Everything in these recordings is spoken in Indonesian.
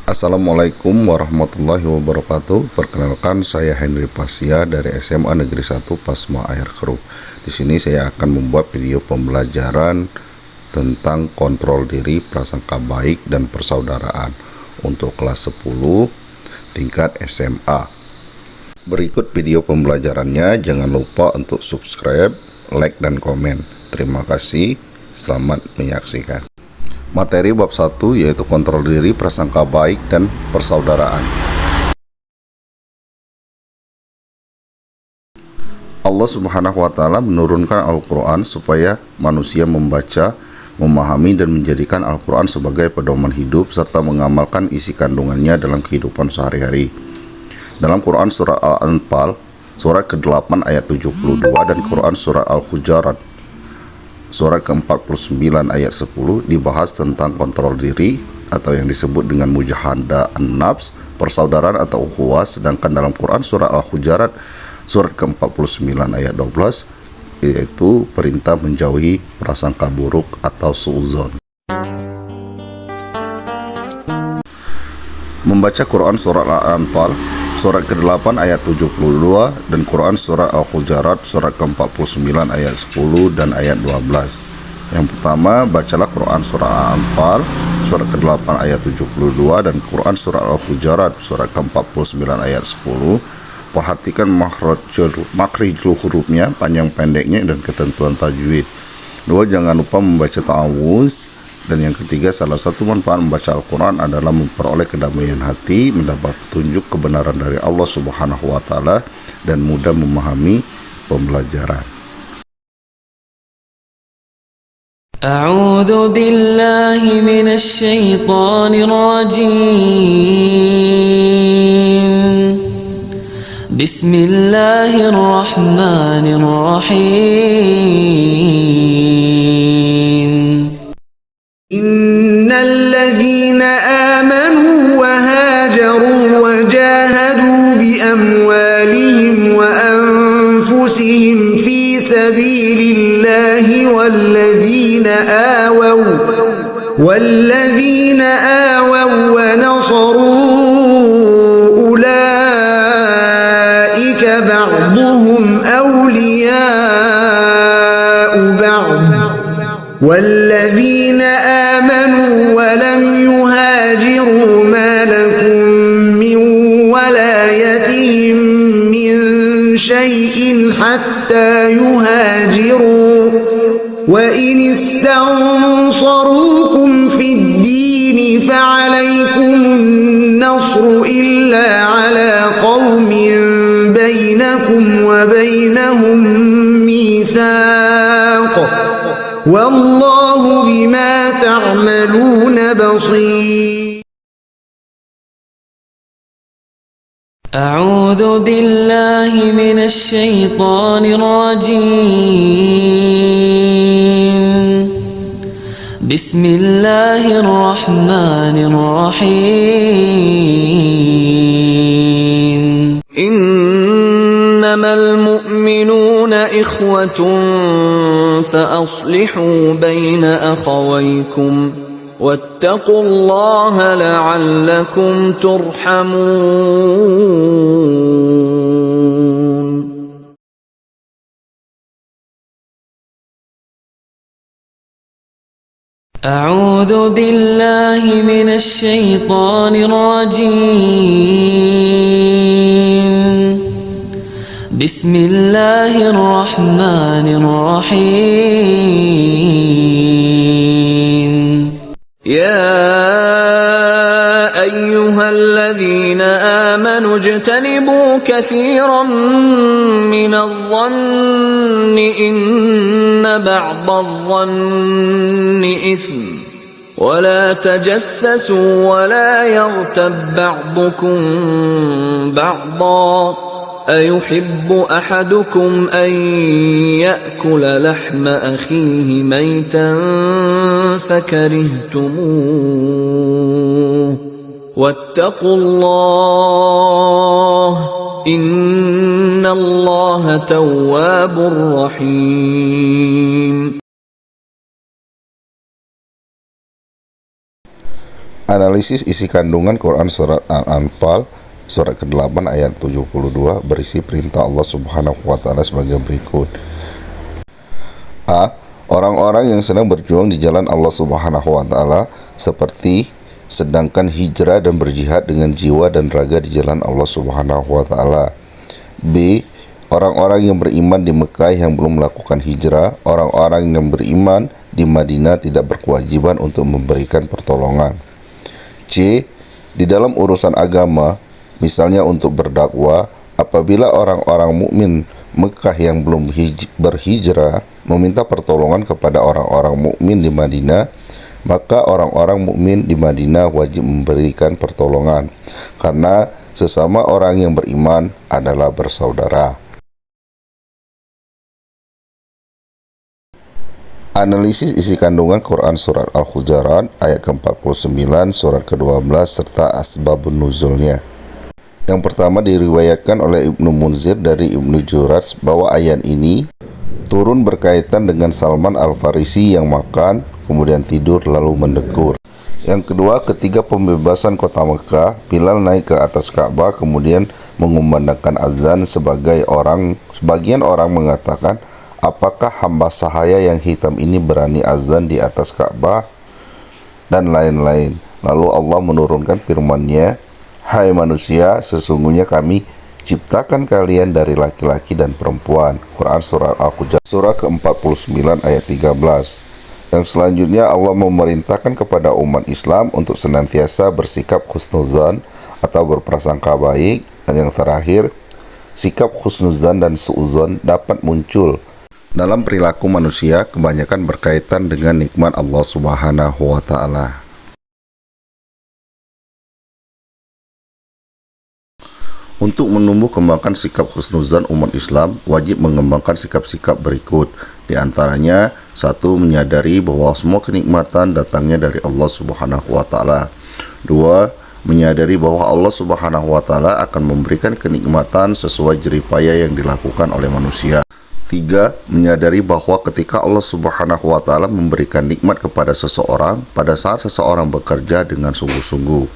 Assalamualaikum warahmatullahi wabarakatuh. Perkenalkan, saya Henry Pasya dari SMA Negeri 1 Pasma Air Keruh. Di sini saya akan membuat video pembelajaran tentang kontrol diri, prasangka baik, dan persaudaraan untuk kelas 10 tingkat SMA. Berikut video pembelajarannya. Jangan lupa untuk subscribe, like, dan komen. Terima kasih. Selamat menyaksikan. Materi bab 1 yaitu kontrol diri, prasangka baik, dan persaudaraan. Allah Subhanahu wa Ta'ala menurunkan Al-Quran supaya manusia membaca, memahami, dan menjadikan Al-Quran sebagai pedoman hidup serta mengamalkan isi kandungannya dalam kehidupan sehari-hari. Dalam Quran Surah Al-Anfal, surat ke-8 ayat 72, dan Quran Surah Al-Hujurat, surat ke-49 ayat 10 dibahas tentang kontrol diri atau yang disebut dengan mujahada an-nafs, persaudaraan atau ukhuwah. Sedangkan dalam Quran surah Al-Hujurat surat ke-49 ayat 12 yaitu perintah menjauhi prasangka buruk atau suudzon. Membaca Quran surah Al-Anfal surat ke-8 ayat 72 dan Quran surah Al-Hujurat surat ke-49 ayat 10 dan ayat 12. Yang pertama, bacalah Quran surah Al-Anfal surat ke-8 ayat 72 dan Quran surah Al-Hujurat surat ke-49 ayat 10. Perhatikan makhrajul hurufnya, panjang pendeknya, dan ketentuan tajwid. 2. Jangan lupa membaca ta'awuz. Dan yang ketiga, salah satu manfaat membaca Al-Quran adalah memperoleh kedamaian hati, mendapat petunjuk kebenaran dari Allah Subhanahu wa Ta'ala, dan mudah memahami pembelajaran. A'udzu billahi minasy syaithanir rajim. Bismillahirrahmanirrahim. إن الذين آمنوا وهاجروا وجاهدوا بأموالهم وأنفسهم في سبيل الله والذين آووا ونصروا أولئك بعضهم أولياء بعض والذين آمنوا ولم يهاجروا ما لكم من ولايتهم من شيء حتى يهاجروا وإن استنصروكم في الدين فعليكم النصر إلا على قوم بينكم وبينهم ميثاق والله بما تعملون بصير. أعوذ بالله من الشيطان الرجيم. بسم الله الرحمن الرحيم. إنما المؤمنون إخوة فأصلحوا بين أخويكم واتقوا الله لعلكم ترحمون. أعوذ بالله من الشيطان الرجيم. بسم الله الرحمن الرحيم. يا أيها الذين آمنوا اجتنبوا كثيرا من الظن إن بعض الظن إثم ولا تجسسوا ولا يغتب بعضكم بعضا أيحب أحدكم أن يأكل لحم أخيه ميتا فكرهتموه واتقوا الله إن الله تواب رحيم. Adalah Analisis isi kandungan Quran surat Al-Anfal surat ke-8 ayat 72 berisi perintah Allah Subhanahu wa taala sebagai berikut. A. Orang-orang yang sedang berjuang di jalan Allah Subhanahu wa taala seperti sedangkan hijrah dan berjihad dengan jiwa dan raga di jalan Allah Subhanahu wa taala. B. Orang-orang yang beriman di Mekah yang belum melakukan hijrah, orang-orang yang beriman di Madinah tidak berkewajiban untuk memberikan pertolongan. C. Di dalam urusan agama, misalnya untuk berdakwah, apabila orang-orang mukmin Mekah yang belum berhijrah meminta pertolongan kepada orang-orang mukmin di Madinah, maka orang-orang mukmin di Madinah wajib memberikan pertolongan, karena sesama orang yang beriman adalah bersaudara. Analisis isi kandungan Quran surat Al-Hujurat ayat ke-49, surat ke-12 serta asbabun nuzulnya. Yang pertama diriwayatkan oleh Ibnu Munzir dari Ibnu Jurayj bahwa ayat ini turun berkaitan dengan Salman Al-Farisi yang makan, kemudian tidur lalu mendekur. Yang kedua, ketika pembebasan kota Mekah, Bilal naik ke atas Ka'bah kemudian mengumandangkan azan. Sebagian orang mengatakan, apakah hamba sahaya yang hitam ini berani azan di atas Ka'bah? Dan lain-lain. Lalu Allah menurunkan firman-Nya, hai manusia, sesungguhnya kami ciptakan kalian dari laki-laki dan perempuan. Quran surat Al-Hujurat surah ke-49 ayat 13. Yang selanjutnya Allah memerintahkan kepada umat Islam untuk senantiasa bersikap husnuzan atau berprasangka baik. Dan yang terakhir, sikap husnuzan dan su'uzan dapat muncul dalam perilaku manusia kebanyakan berkaitan dengan nikmat Allah Subhanahu wa taala. Untuk menumbuh kembangkan sikap husnuzan umat Islam wajib mengembangkan sikap-sikap berikut. Di antaranya, 1. Menyadari bahwa semua kenikmatan datangnya dari Allah Subhanahu wa taala. 2. Menyadari bahwa Allah Subhanahu wa taala akan memberikan kenikmatan sesuai jeripaya yang dilakukan oleh manusia. 3. Menyadari bahwa ketika Allah Subhanahu wa taala memberikan nikmat kepada seseorang pada saat seseorang bekerja dengan sungguh-sungguh.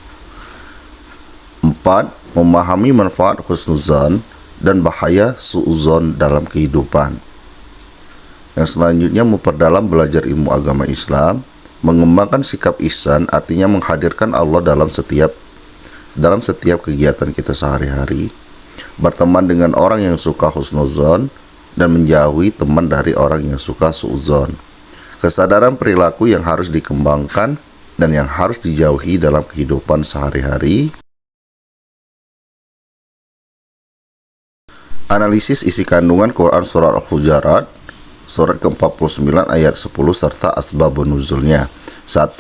4. Memahami manfaat husnuzan dan bahaya su'uzon dalam kehidupan. Yang selanjutnya, memperdalam belajar ilmu agama Islam, mengembangkan sikap ihsan, artinya menghadirkan Allah dalam setiap kegiatan kita sehari-hari, berteman dengan orang yang suka husnuzon dan menjauhi teman dari orang yang suka su'uzon. Kesadaran perilaku yang harus dikembangkan dan yang harus dijauhi dalam kehidupan sehari-hari. Analisis isi kandungan Quran surat Al-Hujurat surat ke-49 ayat 10 serta asbabun nuzulnya. 1.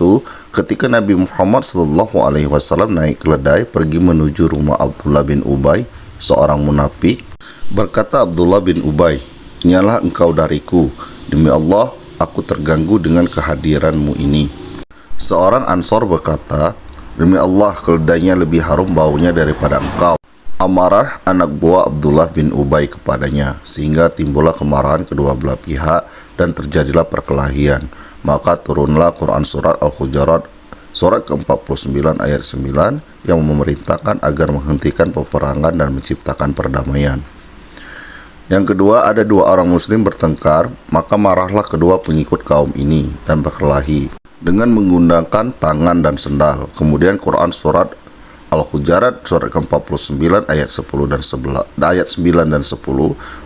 Ketika Nabi Muhammad SAW naik keledai pergi menuju rumah Abdullah bin Ubay, seorang munafik, berkata Abdullah bin Ubay, "Nyalah engkau dariku, demi Allah aku terganggu dengan kehadiranmu ini." Seorang Ansor berkata, "Demi Allah keledainya lebih harum baunya daripada engkau." Amarah anak buah Abdullah bin Ubay kepadanya, sehingga timbullah kemarahan kedua belah pihak dan terjadilah perkelahian. Maka turunlah Quran surat Al-Hujurat surat ke-49 ayat 9 yang memerintahkan agar menghentikan peperangan dan menciptakan perdamaian. Yang kedua, ada dua orang muslim bertengkar, maka marahlah kedua pengikut kaum ini dan berkelahi dengan menggunakan tangan dan sendal. Kemudian Quran surat Al-Hujurat surat ke-49 ayat 9 dan 10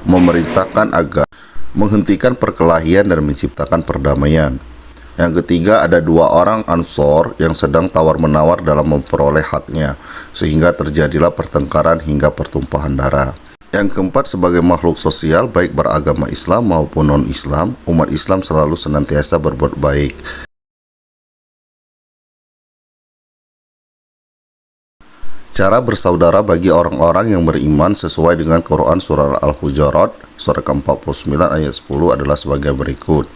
memerintahkan agar menghentikan perkelahian dan menciptakan perdamaian. Yang ketiga, ada dua orang Ansor yang sedang tawar-menawar dalam memperoleh haknya, sehingga terjadilah pertengkaran hingga pertumpahan darah. Yang keempat, sebagai makhluk sosial baik beragama Islam maupun non-Islam, umat Islam selalu senantiasa berbuat baik. Cara bersaudara bagi orang-orang yang beriman sesuai dengan Quran surah Al-Hujurat surah ke-49 ayat 10 adalah sebagai berikut.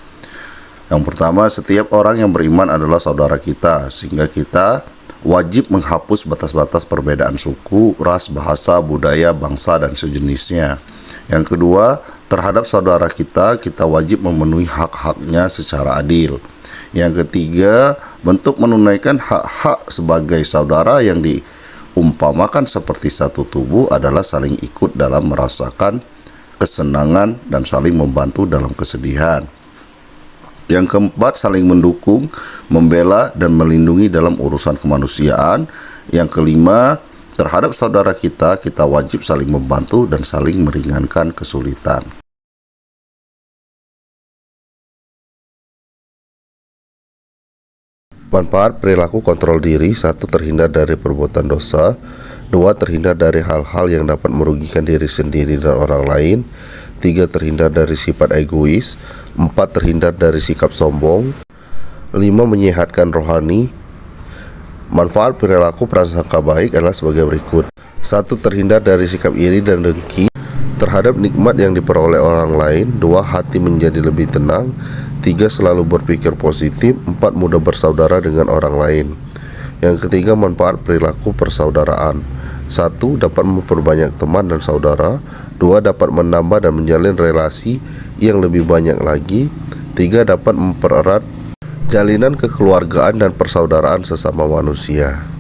Yang pertama, setiap orang yang beriman adalah saudara kita, sehingga kita wajib menghapus batas-batas perbedaan suku, ras, bahasa, budaya, bangsa, dan sejenisnya. Yang kedua, terhadap saudara kita wajib memenuhi hak-haknya secara adil. Yang ketiga, Bentuk menunaikan hak-hak sebagai saudara yang diumpamakan seperti satu tubuh adalah saling ikut dalam merasakan kesenangan dan saling membantu dalam kesedihan. Yang keempat, saling mendukung, membela, dan melindungi dalam urusan kemanusiaan. Yang kelima, terhadap saudara kita wajib saling membantu dan saling meringankan kesulitan. Manfaat perilaku kontrol diri: 1. Terhindar dari perbuatan dosa. 2. Terhindar dari hal-hal yang dapat merugikan diri sendiri dan orang lain. 3. Terhindar dari sifat egois. 4. Terhindar dari sikap sombong. 5. Menyehatkan rohani. Manfaat perilaku prasangka baik adalah sebagai berikut. 1. Terhindar dari sikap iri dan dengki terhadap nikmat yang diperoleh orang lain. 2. Hati menjadi lebih tenang. 3. Selalu berpikir positif. 4. Mudah bersaudara dengan orang lain. Yang ketiga, manfaat perilaku persaudaraan. 1. Dapat memperbanyak teman dan saudara. 2. Dapat menambah dan menjalin relasi yang lebih banyak lagi. 3. Dapat mempererat jalinan kekeluargaan dan persaudaraan sesama manusia.